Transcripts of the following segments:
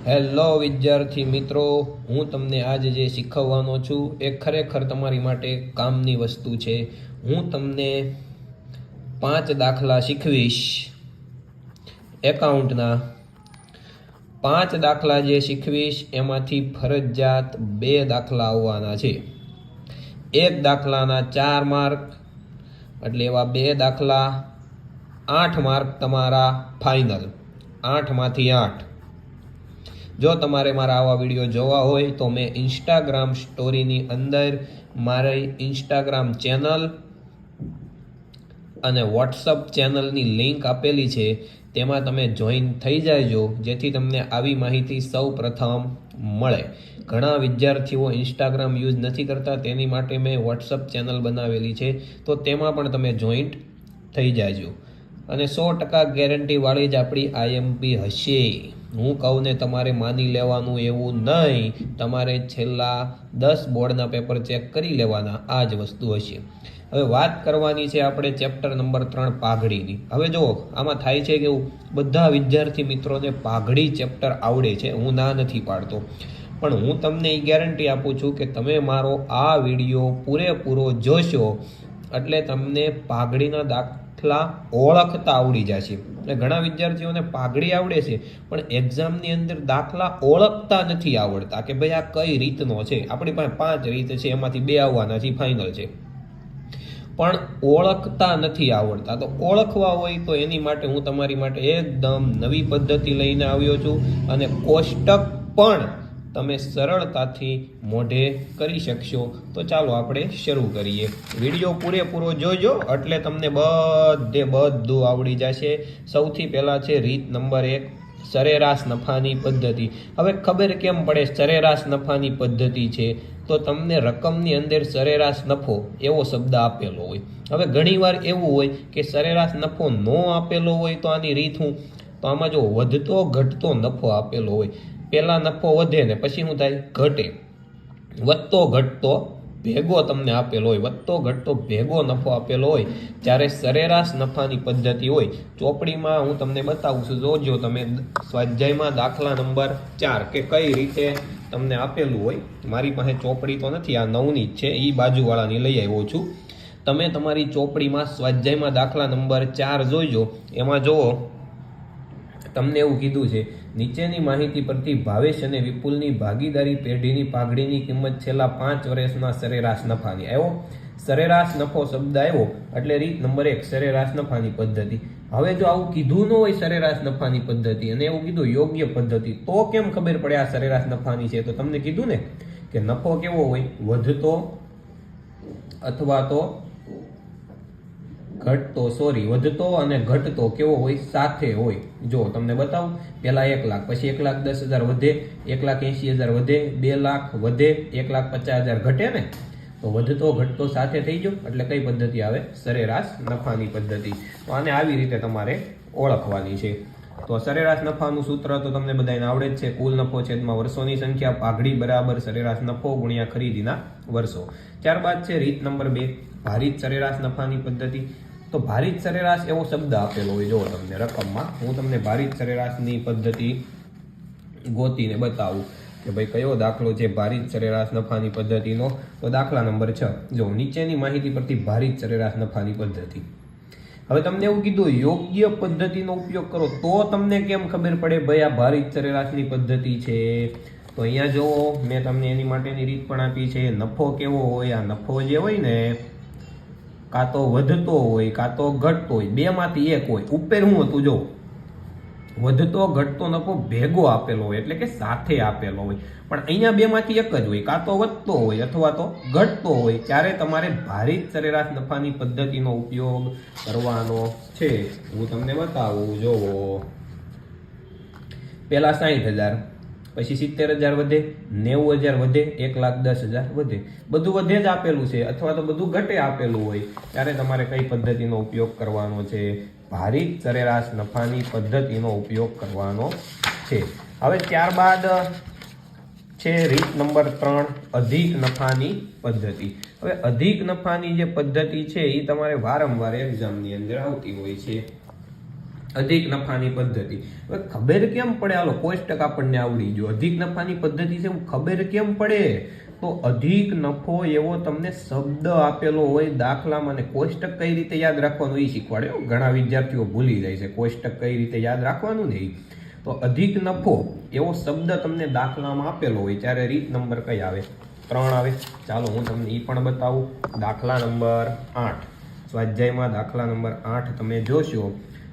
Hello વિદ્યાર્થી મિત્રો, હું તમને આજે જે શીખવવાનો છું એ ખરેખર તમારી માટે કામની વસ્તુ છે. હું તમને 5 દાખલા શીખવીશ. એકાઉન્ટના 5 દાખલા જે શીખવીશ એમાંથી ફરજિયાત 2 દાખલા આવવાના છે. એક દાખલાના 4 માર્ક, એટલે એવા 2 દાખલા 8 માર્ક તમારા ફાઇનલ. 8માંથી 8. જો તમારે મારા આવા વિડીયો જોવા હોય તો મેં ઇન્સ્ટાગ્રામ સ્ટોરીની અંદર મારી ઇન્સ્ટાગ્રામ ચેનલ અને વોટ્સઅપ ચેનલની લિંક આપેલી છે. તેમાં તમે જોઈન થઈ જાયજો, જેથી તમને આવી માહિતી સૌ પ્રથમ મળે. ઘણા વિદ્યાર્થીઓ ઇન્સ્ટાગ્રામ યુઝ નથી કરતા, તેની માટે મેં વોટ્સઅપ ચેનલ બનાવેલી છે, તો તેમાં પણ તમે જોઈન્ટ થઈ જાયજો. અને 100% ગેરંટીવાળી જ આપણી આઈએમપી હશે. હું કહું ને તમારે માની લેવાનું એવું નહીં. તમારે છેલ્લા 10 બોર્ડના પેપર ચેક કરી લેવાના. આ જ વસ્તુ હશે. હવે વાત કરવાની છે આપણે ચેપ્ટર નંબર 3 પાઘડીની. હવે જુઓ, આમાં થાય છે કે બધા વિદ્યાર્થી મિત્રોને પાઘડી ચેપ્ટર આવડે છે, હું ના નથી પાડતો, પણ હું તમને એ ગેરંટી આપું છું કે તમે મારો આ વિડીયો પૂરેપૂરો જોશો એટલે તમને પાઘડીના દાખલા ઓળખતા આવડી જશે. એટલે ઘણા વિદ્યાર્થીઓને પાઘડી આવડે છે પણ એક્ઝામની અંદર દાખલા ઓળખતા નથી આવડતા કે ભાઈ આ કઈ રીતનો છે. આપણી પાસે 5 રીત છે, એમાંથી 2 આવવાના છે, ફાઇનલ છે, પણ ઓળખતા નથી આવડતા. તો ઓળખવા હોય તો એની માટે હું તમારી માટે એકદમ નવી પદ્ધતિ લઈને આવ્યો છું, અને કોષ્ટક પણ તમે સરળતાથી મોઢે કરી શકશો. તો ચાલો આપણે શરૂ કરીએ. વિડીયો પૂરેપૂરો જોજો એટલે તમને બધું આવડી જશે. સૌથી પહેલાં છે રીત નંબર 1, સરેરાશ નફાની પદ્ધતિ. હવે ખબર કેમ પડે સરેરાશ નફાની પદ્ધતિ છે? તો તમને રકમની અંદર સરેરાશ નફો એવો શબ્દ આપેલો હોય. હવે ઘણીવાર એવું હોય કે સરેરાશ નફો ન આપેલો હોય તો આની રીત હું, તો આમાં જો વધતો ઘટતો નફો આપેલો હોય, પહેલા નફો વધે ને પછી શું થાય? ઘટે. વધતો ઘટતો ભેગો તમને આપેલો હોય, વધતો ઘટતો ભેગો નફો આપેલો હોય, જ્યારે સરેરાશ નફાની પદ્ધતિ હોય. ચોપડીમાં હું તમને બતાવું છું, જોજો તમે સ્વાધ્યાયમાં દાખલા નંબર 4 કે કઈ રીતે તમને આપેલું હોય. મારી પાસે ચોપડી તો નથી, આ 9ની જ છે, એ બાજુવાળાની લઈ આવ્યો છું. તમે તમારી ચોપડીમાં સ્વાધ્યાયમાં દાખલા નંબર 4 જોઈજો. એમાં જુઓ, તમને એવું કીધું છે, નીચેની માહિતી પરથી ભાવેશ અને વિપુલની ભાગીદારી પેઢીની પાઘડીની કિંમત છેલ્લા 5 વર્ષના સરેરાશ નફાની. આવ્યો સરેરાશ નફો શબ્દ આવ્યો એટલે રીત નંબર 1 સરેરાશ નફાની પદ્ધતિ. હવે જો આવું કીધું ન હોય સરેરાશ નફાની પદ્ધતિ અને એવું કીધું યોગ્ય પદ્ધતિ, તો કેમ ખબર પડે આ સરેરાશ નફાની છે? તો તમને કીધું ને કે નફો કેવો હોય? વધતો અથવા તો વધતો અને ઘટતો કેવો હોય? સાથે હોય. જો તમને બતાવું, પહેલા 1 લાખ, પછી 1,10,000 વધે, 1,80,000 વધે, 2 લાખ વધે, 1,50,000 ઘટે ને? તો વધતો ઘટતો સાથે થઈ ગયો એટલે કઈ પદ્ધતિ આવે? સરેરાશ નફાની પદ્ધતિ. તો આને આવી રીતે તમારે ઓળખવાની છે. તો સરેરાશ નફાનું સૂત્ર તો તમને બધાને આવડે જ છે. કુલ નફો છેદમાં વર્ષોની સંખ્યા, પાઘડી બરાબર સરેરાશ નફો ગુણ્યા ખરીદીના વર્ષો. ત્યારબાદ છે રીત નંબર 2, ભારિત સરેરાશ નફાની પદ્ધતિ. તો ભારિત સરેરાશ એવો શબ્દ આપેલો હોય, જો તમને રકમમાં. હું તમને ભારિત સરેરાશની પદ્ધતિ ગોતીને બતાવું કે ભાઈ કયો દાખલો છે ભારિત સરેરાશ નફાની પદ્ધતિનો. તો દાખલા નંબર 6, જો નીચેની માહિતી પરથી ભારિત સરેરાશ નફાની પદ્ધતિ. હવે તમને એવું કીધું યોગ્ય પદ્ધતિનો ઉપયોગ કરો, તો તમને કેમ ખબર પડે ભાઈ આ ભારિત સરેરાશની પદ્ધતિ છે? તો અહીંયા જો મેં તમને એની માટેની રીત પણ આપી છે. નફો કેવો હોય? આ નફો જે હોય ને, કાં તો વધતો હોય કાં તો ઘટતો હોય, 2માંથી 1 હોય. ઉપર શું હતું? જો વધતો ઘટતો નફો ભેગો આપેલો હોય એટલે કે સાથે આપેલો હોય, પણ અહીંયા 2માંથી 1 જ હોય, કાં તો વધતો હોય અથવા તો ઘટતો હોય. ત્યારે તમારે ભારિત સરેરાશ નફાની પદ્ધતિનો ઉપયોગ કરવાનો છે. હું તમને બતાવું. જોવો, પહેલા 60,000, પછી 70,000 વધે, 90,000 વધે, 1,10,000 વધે. બધું વધે જ આપેલું છે અથવા તો બધું ઘટે આપેલું હોય, ત્યારે તમારે કઈ પદ્ધતિનો ઉપયોગ કરવાનો છે? ભારિત સરેરાશ નફાની પદ્ધતિનો ઉપયોગ કરવાનો છે. હવે ત્યારબાદ છે રીત નંબર 3, અધિક નફાની પદ્ધતિ. હવે અધિક નફાની જે પદ્ધતિ છે એ તમારે વારંવાર એક્ઝામની અંદર આવતી હોય છે. અધિક નફાની પદ્ધતિ. હવે ખબર કેમ પડે? હાલો કોષ્ટક આપણને આવડી ગયો. અધિક નફાની પદ્ધતિ છે ખબર કેમ પડે? તો અધિક નફો એવો તમને શબ્દ આપેલો હોય દાખલામાં, અને કોષ્ટક કઈ રીતે યાદ રાખવાનું એ શીખવાડે. ઘણા વિદ્યાર્થીઓ ભૂલી જાય છે કોષ્ટક કઈ રીતે યાદ રાખવાનું ને. તો અધિક નફો એવો શબ્દ તમને દાખલામાં આપેલો હોય ત્યારે રીત નંબર કઈ આવે? 3 આવે. ચાલો હું તમને એ પણ બતાવું. દાખલા નંબર 8, સ્વાધ્યાયમાં દાખલા નંબર 8 તમે જોશો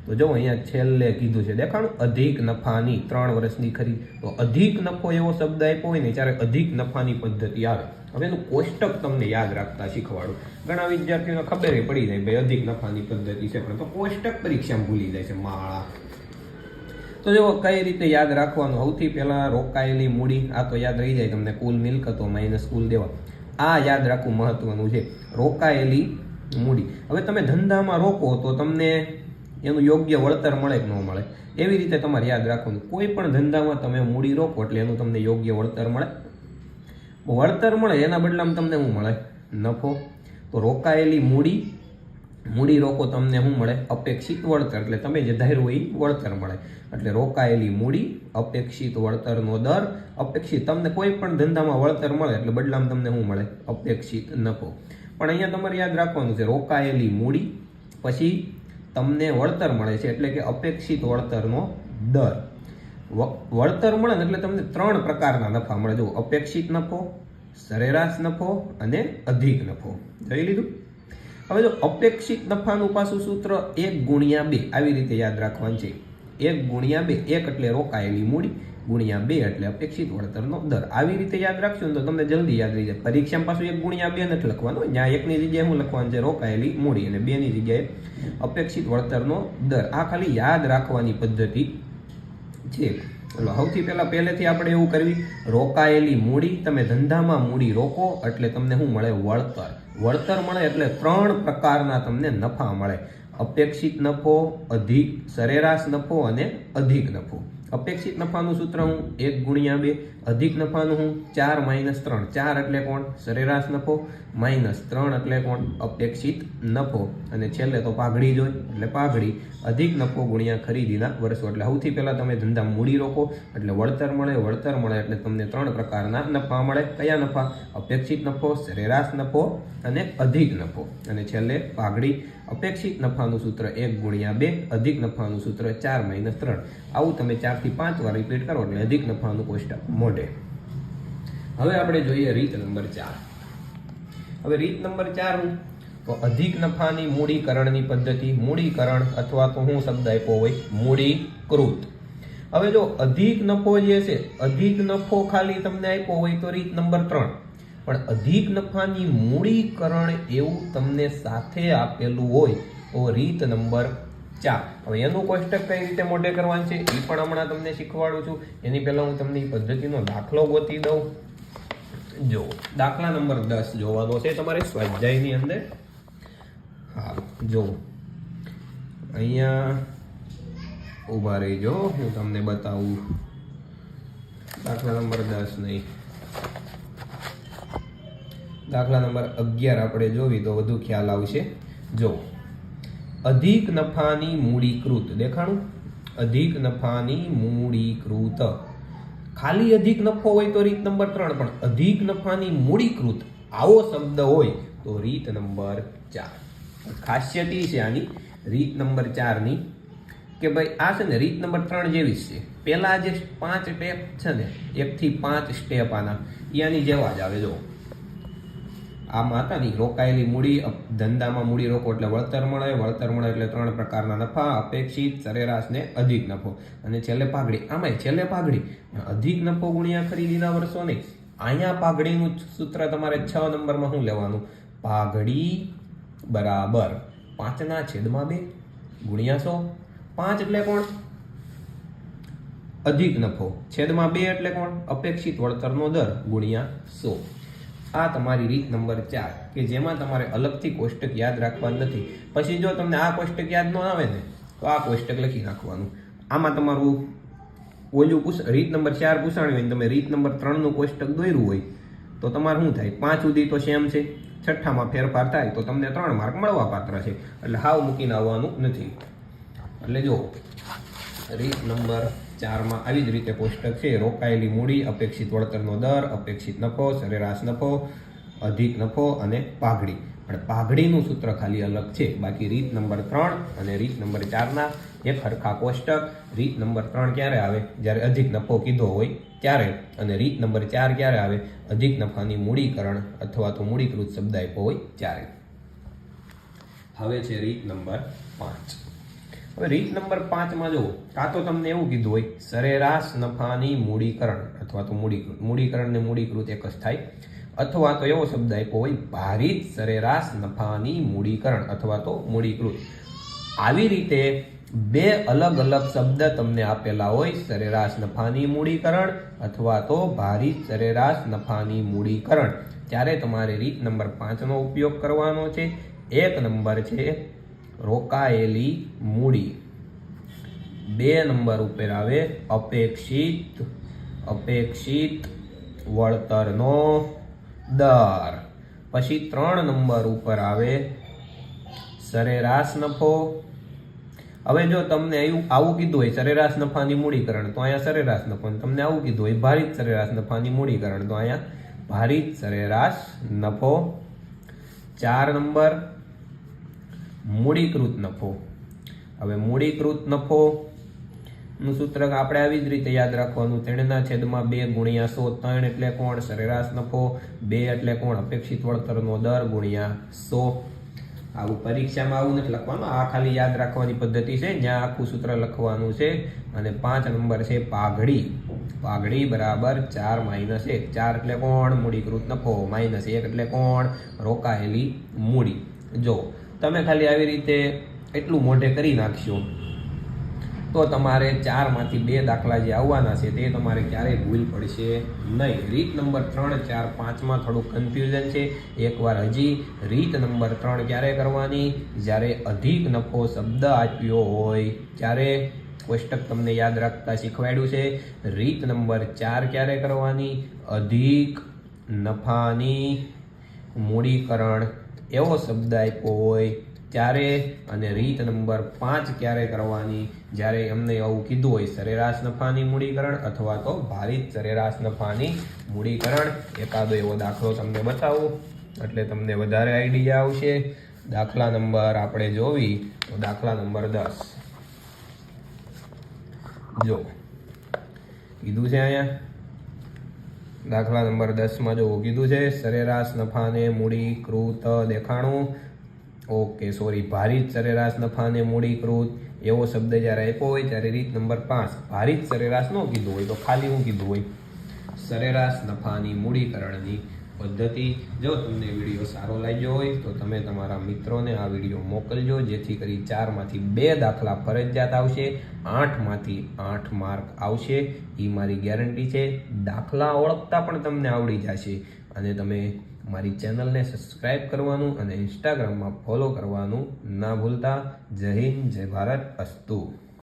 તો જો અહીંયા છેલ્લે કીધું છે, દેખાણું, અધિક નફાની 3 વર્ષની ખરી. તો અધિક નફો એવો શબ્દ આપ્યો હોય ને ત્યારે અધિક નફાની પદ્ધતિ આવે. હવે એનું કોષ્ટક તમને યાદ રાખતા શીખવાડું. ઘણા વિદ્યાર્થીઓને ખબર પડી જાય ભાઈ અધિક નફાની પદ્ધતિ છે, પણ તો કોષ્ટક પરીક્ષામાં ભૂલી જાય છે માળા. તો જો કઈ રીતે યાદ રાખવાનું? સૌથી પહેલા રોકાયેલી મૂડી, આ તો યાદ રહી જાય તમને, કુલ મિલકતો માઇનસ કુલ દેવા. આ યાદ રાખવું મહત્વનું છે, રોકાયેલી મૂડી. હવે તમે ધંધામાં રોકો તો તમને એનું યોગ્ય વળતર મળે કે ન મળે, એવી રીતે તમારે યાદ રાખવાનું. કોઈ પણ ધંધામાં તમે મૂડી રોકો એટલે એનું તમને યોગ્ય વળતર મળે. વળતર મળે એના બદલામાં તમને શું મળે? નફો. તો રોકાયેલી મૂડી રોકો તમને શું મળે? અપેક્ષિત વળતર. એટલે તમે જે ધાર્યું એ વળતર મળે. એટલે રોકાયેલી મૂડી, અપેક્ષિત વળતરનો દર. અપેક્ષિત તમને કોઈ પણ ધંધામાં વળતર મળે એટલે બદલામાં તમને શું મળે? અપેક્ષિત નફો. પણ અહીંયા તમારે યાદ રાખવાનું છે રોકાયેલી મૂડી પછી તમને વળતર મળે છે એટલે કે અપેક્ષિત વળતરનો દર. વળતર મળે એટલે તમને 3 પ્રકારના નફા મળે. જો અપેક્ષિત નફો, સરેરાશ નફો અને અધિક નફો. જોઈ લીધું? હવે જો અપેક્ષિત નફાનું પાછું સૂત્ર 1/2 આવી રીતે યાદ રાખવાનું છે. 1/2, 1 એટલે રોકાયેલી મૂડી, ગુણ્યા 2 એટલે અપેક્ષિત વળતરનો દર. આવી રીતે યાદ રાખશો ને તો તમને જલ્દી યાદ રહી જાય. પરીક્ષામાં પાછું 1/2 નથી લખવાનું. ત્યાં 1 ની જગ્યાએ શું લખવાનું છે? રોકાયેલી મૂડી, અને 2 ની જગ્યાએ અપેક્ષિત વળતરનો દર. આ ખાલી યાદ રાખવાની પદ્ધતિ છે. સૌથી પહેલેથી આપણે એવું કરવી, રોકાયેલી મૂડી, તમે ધંધામાં મૂડી રોકો એટલે તમને શું મળે? વળતર. વળતર મળે એટલે 3 પ્રકારના તમને નફા મળે. અપેક્ષિત નફો, સરેરાશ નફો અને અધિક નફો. અપેક્ષિત નફાનું સૂત્ર હું 1/2, અધિક નફાનું હું 4 - 3. 4 એટલે કોણ? સરેરાશ નફો, -3 એટલે કોણ? અપેક્ષિત નફો. અને છેલ્લે તો પાઘડી જ હોય એટલે પાઘડી. અધિક નફો ગુણ્યા ખરીદીના વર્ષો. એટલે સૌથી પહેલા તમે ધંધા મૂડી રોકો એટલે વળતર મળે. વળતર મળે એટલે તમને 3 પ્રકારના નફા મળે. કયા નફા? અપેક્ષિત નફો, સરેરાશ નફો અને અધિક નફો. અને છેલ્લે પાઘડી. અપેક્ષિત નફાનું સૂત્ર 1/2, અધિક નફાનું સૂત્ર 4 - 3. આવું તમે 4 થી 5 વાર રિપીટ કરો એટલે અધિક નફાનું કોષ્ટક મોઢે. હવે આપણે જોઈએ રીત નંબર 4. હવે રીત નંબર 4 તો અધિક નફાની મૂડીકરણની પદ્ધતિ. મૂડીકરણ અથવા તો હું શબ્દ આપ્યો હોય મૂડીકૃત. હવે જો અધિક નફો જે છે, અધિક નફો ખાલી તમને આપ્યો હોય તો રીત નંબર 3. પણ અધિક નફાની મૂડીકરણ એવું તમને સાથે આપેલું હોય તો રીત નંબર 4. હવે એનું કોષ્ટક કઈ રીતે મોઢે કરવાનું છે એ પણ હમણાં તમને શીખવાડું છું. એની પહેલા હું તમને પદ્ધતિનો દાખલો ગોતી દઉં. જો દાખલા નંબર 10 જોવાનો છે તમારે સ્વાધ્યાયની અંદર. હા જો અહીંયા ઊભા રહીજો, હું તમને બતાવું. દાખલા નંબર 10 નહીં, દાખલા નંબર 11 આપણે જોવી તો વધુ ખ્યાલ આવશે. જો અધિક નફાની મૂડીકૃત, દેખાણું? અધિક નફાની મૂડીકૃત. ખાલી અધિક નફો હોય તો રીત નંબર 3, પણ અધિક નફાની મૂડીકૃત આવો શબ્દ હોય તો રીત નંબર 4. ખાસિયત એ છે આની રીત નંબર 4 ની કે ભાઈ આ છે ને રીત નંબર 3 જેવી જ છે. પેલા જે 5 સ્ટેપ છે ને, 1 થી 5 સ્ટેપ આના આની જેવા જ આવે. જો આમાં હતા નહીં, રોકાયેલી મૂડી, ધંધામાં મૂડી રોકો એટલે વળતર મળે. વળતર મળે એટલે 3 પ્રકારના નફા, અપેક્ષિત, સરેરાશ ને અધિક નફો. અને છેલ્લે પાઘડી. આમાંય છેલ્લે પાઘડી. અધિક નફો ગુણ્યા ખરીદીના વર્ષો નહીં. અહીંયા પાઘડીનું સૂત્ર તમારે 6 નંબરમાં શું લેવાનું? પાઘડી બરાબર 5/2 ગુણ્યા 100. 5 એટલે કોણ? અધિક નફો. છેદમાં 2 એટલે કોણ? અપેક્ષિત વળતરનો દર ગુણ્યા 100. આ તમારી રીત નંબર 4 કે જેમાં તમારે અલગથી કોષ્ટક યાદ રાખવાનું નથી. પછી જો તમને આ કોષ્ટક યાદ ન આવે ને તો આ કોષ્ટક લખી નાખવાનું. આમાં તમારું ઓલું રીત નંબર 4 પૂછાણી હોય, તમે રીત નંબર 3 નું કોષ્ટક દોર્યું હોય તો તમારે શું થાય? 5 સુધી તો સેમ છે, 6માં ફેરફાર થાય તો તમને 3 માર્ક મળવા પાત્ર છે. એટલે હાવ મૂકીને આવવાનું નથી. એટલે જો રીત નંબર 4માં આવી જ રીતે કોષ્ટક છે. રોકાયેલી મૂડી, અપેક્ષિત વળતરનો દર, અપેક્ષિત નફો, સરેરાશ નફો, અધિક નફો અને પાઘડી. પણ પાઘડીનું સૂત્ર ખાલી અલગ છે. બાકી રીત નંબર 3 અને રીત નંબર 4ના એક હરખા કોષ્ટક. રીત નંબર 3 ક્યારે આવે? જ્યારે અધિક નફો કીધો હોય ત્યારે. અને રીત નંબર 4 ક્યારે આવે? અધિક નફાની મૂડીકરણ અથવા તો મૂડીકૃત શબ્દ આપ્યો હોય ત્યારે. હવે છે રીત નંબર 5. હવે રીત નંબર 5માં જુઓ, કાં તો તમને એવું કીધું હોય સરેરાશ નફાની મૂડીકરણ અથવા તો મૂડીકરણ ને મૂડીકૃત એક જ થાય, અથવા તો એવો શબ્દ આપ્યો હોય ભારિત સરેરાશ નફાની મૂડીકરણ અથવા તો મૂડીકૃત. આવી રીતે બે અલગ અલગ શબ્દ તમને આપેલા હોય, સરેરાશ નફાની મૂડીકરણ અથવા તો ભારિત સરેરાશ નફાની મૂડીકરણ, ત્યારે તમારે રીત નંબર 5નો ઉપયોગ કરવાનો છે. એક નંબર છે રોકાયેલી મૂડી, 2 નંબર ઉપર આવે અપેક્ષિત વળતરનો દર, પછી 3 નંબર ઉપર આવે સરેરાશ નફો. હવે જો તમને આવું કીધું હોય સરેરાશ નફાની મૂડીકરણ તો અહીંયા સરેરાશ નફો, તમને આવું કીધું હોય ભારિત સરેરાશ નફાની મૂડીકરણ તો અહીંયા ભારિત સરેરાશ નફો. 4 નંબર મૂડીકૃત નફો. હવે મૂડીકૃત નફો નું સૂત્ર આપણે આવી જ રીતે યાદ રાખવાનું, 3/2 ગુણ્યા 100. 3 એટલે કોણ? સરેરાશ નફો. 2 એટલે કોણ? અપેક્ષિત વળતરનો દર ગુણ્યા 100. આવું પરીક્ષામાં આવું નથી લખવાનું, આ ખાલી યાદ રાખવાની પદ્ધતિ છે, જ્યાં આખું સૂત્ર લખવાનું છે. અને 5 નંબર છે પાઘડી. પાઘડી બરાબર 4 - 1. 4 એટલે કોણ? મૂડીકૃત નફો. -1 એટલે કોણ? રોકાયેલી મૂડી. જો તમે ખાલી આવી રીતે એટલું મોઢે કરી નાખશો તો તમારે 4 માંથી 2 દાખલા જે આવવાના છે તે તમારે ક્યારેય ભૂલ પડશે નહીં. રીત નંબર 3, 4, 5માં થોડું કન્ફ્યુઝન છે. એકવાર હજી રીત નંબર 3 ક્યારે કરવાની? જ્યારે અધિક નફો શબ્દ આપ્યો હોય ત્યારે. કોષ્ટક તમને યાદ રાખતા શીખવાડ્યું છે. રીત નંબર 4 ક્યારે કરવાની? અધિક નફાની મૂડીકરણ એવો શબ્દ આપ્યો હોય ત્યારે. અને રીત નંબર 5 ક્યારે કરવાની? જ્યારે એમને એવું કીધું હોય સરેરાશ નફાની મૂડીકરણ અથવા તો ભારિત સરેરાશ નફાની મૂડીકરણ. એકાદો એવો દાખલો તમને બતાવું એટલે તમને વધારે આઈડિયા આવશે. દાખલા નંબર આપણે જોવી તો દાખલા નંબર 10 જો કીધું છે અહીંયા. દાખલા નંબર 10માં જો કીધું છે સરેરાશ નફાને મૂડીકૃત દેખાણું. ઓકે સોરી, ભારિત સરેરાશ નફાને મૂડીકૃત એવો શબ્દ જ્યારે આપ્યો હોય ત્યારે રીત નંબર 5. ભારિત સરેરાશ ન કીધું હોય તો ખાલી હું કીધું હોય સરેરાશ નફાની મૂડીકરણની પદ્ધતિ. જો તમને વિડીયો સારો લાગ્યો હોય તો તમે તમારા મિત્રોને આ વિડીયો મોકલજો, જેથી કરી 4 માંથી 2 દાખલા ફરજિયાત આવશે, 8 માંથી 8 માર્ક આવશે. એ મારી ગેરંટી છે. દાખલા ઓળખતા પણ તમને આવડી જશે. અને તમે મારી ચેનલને સબસ્ક્રાઇબ કરવાનું અને ઇન્સ્ટાગ્રામમાં ફોલો કરવાનું ના ભૂલતા. જય હિન્દ, જય ભારત, અસ્તુ.